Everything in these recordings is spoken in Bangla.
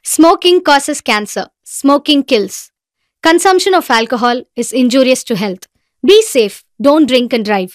Smoking causes cancer. Smoking kills. Consumption of alcohol is injurious to health. Be safe. Don't drink and drive.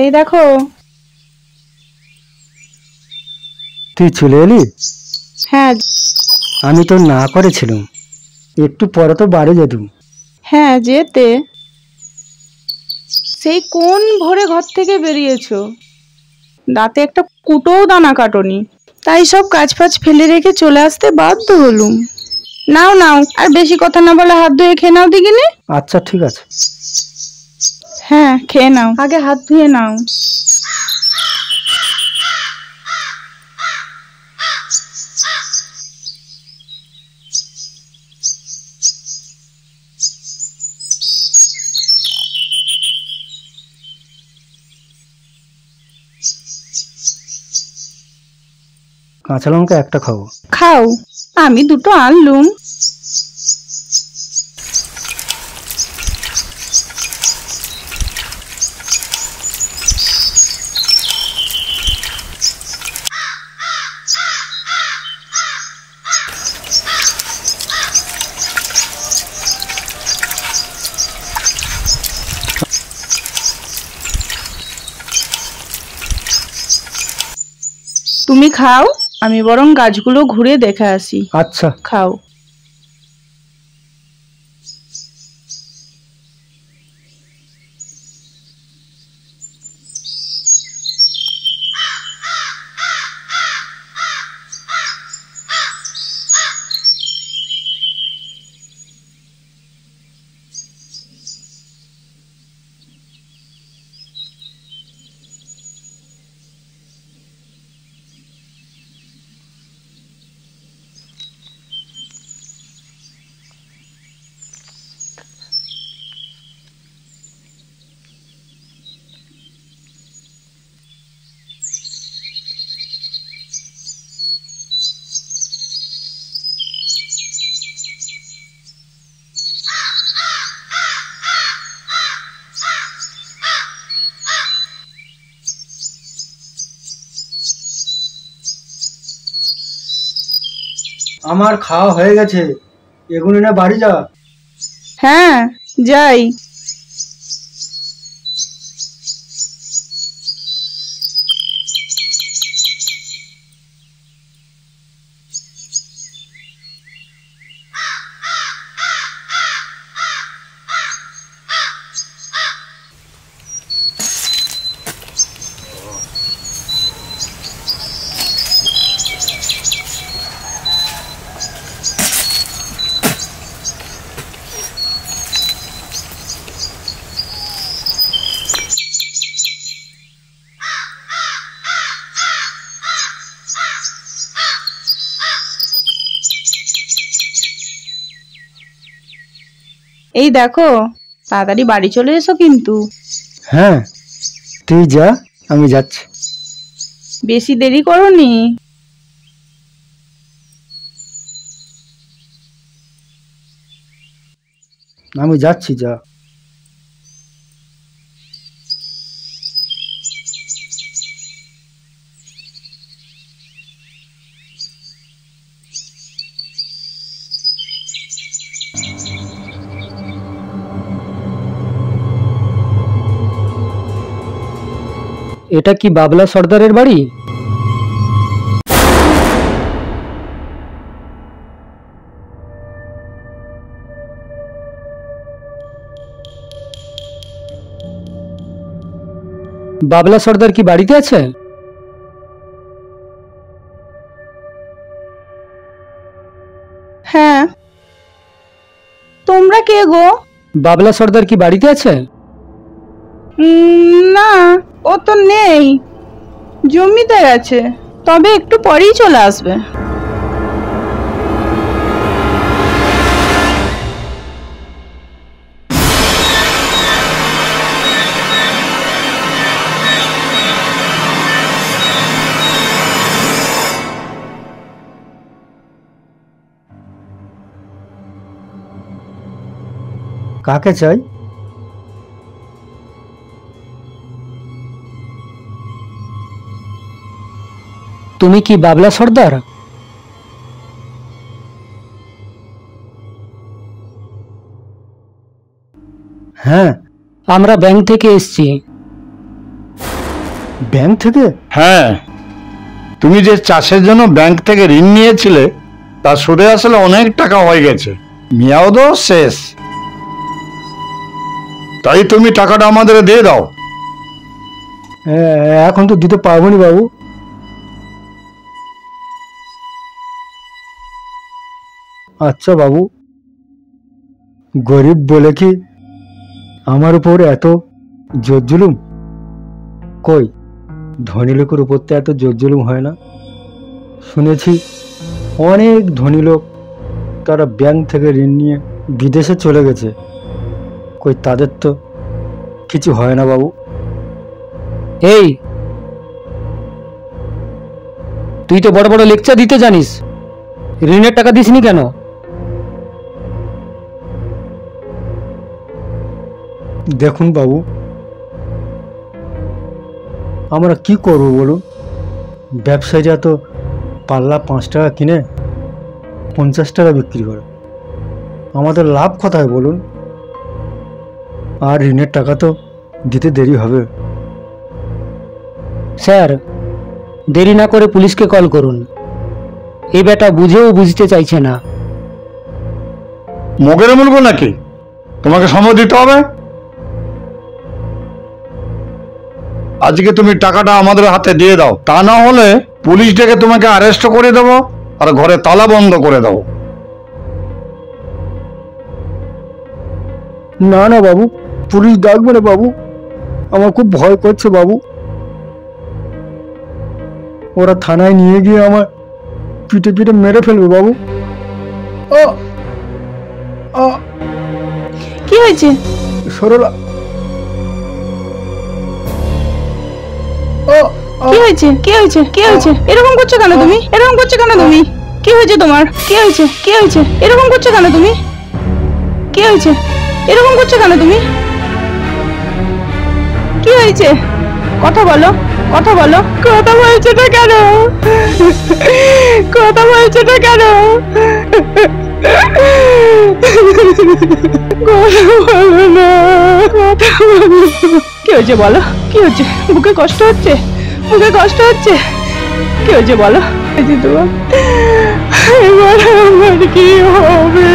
এই দেখো। তুই চলে এলি? হ্যাঁ। আমি তো না করেছিলাম, একটু পরে তো বাড়ি যেতুম। হ্যাঁ যেতে, সেই কোন ভোরে ঘর থেকে বেরিয়েছো, দাঁতে একটা কুটোও দানা কাটনি, তাই সব কাজ ফাজ ফেলে রেখে চলে আসতে বাধ্য হলুম। নাও নাও, আর বেশি কথা না বলে হাত ধুয়ে খেয়ে নাও দিগিনি। আচ্ছা ঠিক আছে। হ্যাঁ খেয়ে নাও, আগে হাত ধুয়ে নাও। কাঁচা লঙ্কা একটা খাবো। খাও, আমি দুটো আনলুম। তুমি খাও, আমি বরং গাছগুলো ঘুরে দেখে আসি। আচ্ছা খাও। আমার খাওয়া হয়ে গেছে, এগুলো না বাড়ি যা। হ্যাঁ যাই। এই দেখো, তাড়াতাড়ি বাড়ি চলে এসো কিন্তু। হ্যাঁ, তুই যা, আমি যাচ্ছি। বেশি দেরি করোনি। আমি যাচ্ছি, যা। এটা কি বাবলা সর্দারের বাড়ি? বাবলা সর্দার কি বাড়িতে আছে? হ্যাঁ, তোমরা কে গো? বাবলা সর্দার কি বাড়িতে আছে? না, ও তো নেই, জমিতে গেছে, তবে একটু পরেই চলে আসবে। কাকে চাই? তুমি কি বাবলা সর্দার? হ্যাঁ, আমরা ব্যাংক থেকে এসেছি। ব্যাংক থেকে? হ্যাঁ, তুমি যে চাষের জন্য ব্যাংক থেকে ঋণ নিয়েছিলে তার সুদে আসলে অনেক টাকা হয়ে গেছে, মেয়াদও শেষ। তাই তুমি টাকাটা আমাদের দিয়ে দাও। এখন তো দিতে পারবো না বাবু। আচ্ছা বাবু, গরিব বলে কি আমার উপর এত জোর জুলুম? কই, ধনী লোকের উপর তো এত জোর জুলুম হয় না। শুনেছি অনেক ধনী লোক তারা ব্যাংক থেকে ঋণ নিয়ে বিদেশে চলে গেছে। কই, তাদের তো কিছু হয় না বাবু। এই, তুই তো বড় বড় লেকচার দিতে জানিস, ঋণের টাকা দিসনি কেন? দেখুন বাবু, আমরা কি করব বলুন? ব্যবসায়ীরা তো পাল্লা 5 টাকা কিনে 50 টাকা বিক্রি করে, আমাদের লাভ কোথায় বলুন? আর ঋণের টাকা তো দিতে দেরি হবে। স্যার, দেরি না করে পুলিশকে কল করুন। এই বেটা বুঝেও বুঝতে চাইছে না। মগের বলবো নাকি? তোমাকে সময় দিতে হবে। আজকে তুমি টাকাটা আমাদের হাতে দিয়ে দাও, তা না হলে পুলিশ ডেকে তোমাকে অ্যারেস্ট করে দেবো আর ঘরে তালা বন্ধ করে দেবো। না না বাবু, পুলিশ ডাকবে না বাবু, আমার খুব ভয় করছে বাবু। ওরা থানায় নিয়ে গিয়ে আমার পিটে পিটে মেরে ফেলবে বাবু। কি হয়েছে? সরলা, কি হয়েছে? কি হয়েছে? কি হয়েছে? এরকম করছো কেন তুমি? এরকম করছো কেন তুমি? কি হয়েছে তোমার? কি হয়েছে? কি হয়েছে? এরকম করছো কেন তুমি? কি হয়েছে? এরকম করছো কেন তুমি? কি হয়েছে? কথা বলো, কথা বলো। কথা বলছো না কেন? কথা বলছো না কেন? কথা বলো না, কথা বলো। কি হয়েছে বলো? কি হয়েছে? বুকে কষ্ট হচ্ছে? মুখে কষ্ট হচ্ছে? কি হয়েছে বলো? হয়েছে তোমার? এবার আমার কি হবে?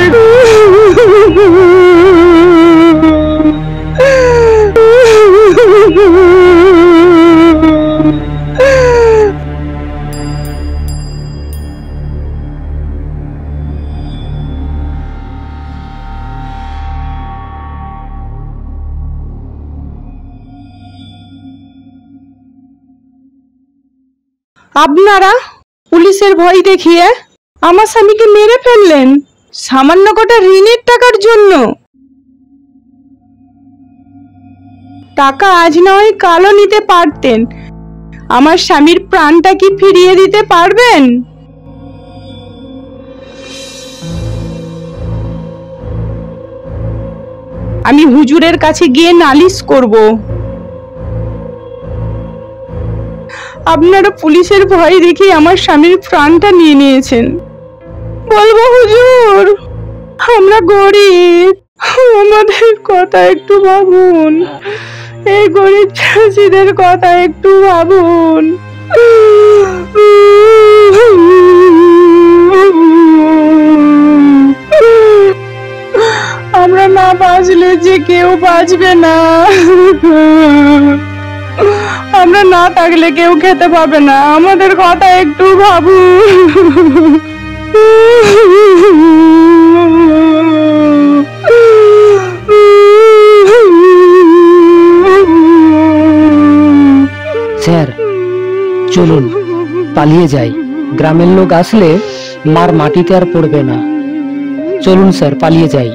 আপনারা পুলিশের ভয় দেখিয়ে আমার স্বামীকে মেরে ফেললেন সামান্য কটা ঋণের টাকার জন্য। টাকা আজ নয় কালও নিতে পারতেন, আমার স্বামীর প্রাণটা কি ফিরিয়ে দিতে পারবেন? আমি হুজুরের কাছে গিয়ে নালিশ করব। আপনারা পুলিশের ভয় দেখে আমার স্বামীর প্রাণটা নিয়ে নিয়েছেন। বলবো হুজুর, আমরা গরিব, আমাদের কথা একটু ভাবুন, এই গরিব চাষিদের কথা একটু ভাবুন। আমরা না বাঁচলে যে কেউ বাঁচবে না, আমরা না থাকলে কেউ খেতে পাবে না, আমাদের কথা একটু ভাবুন। স্যার চলুন পালিয়ে যাই, গ্রামের লোক আসলে মার মাটিতে আর পড়বে না। চলুন স্যার পালিয়ে যাই।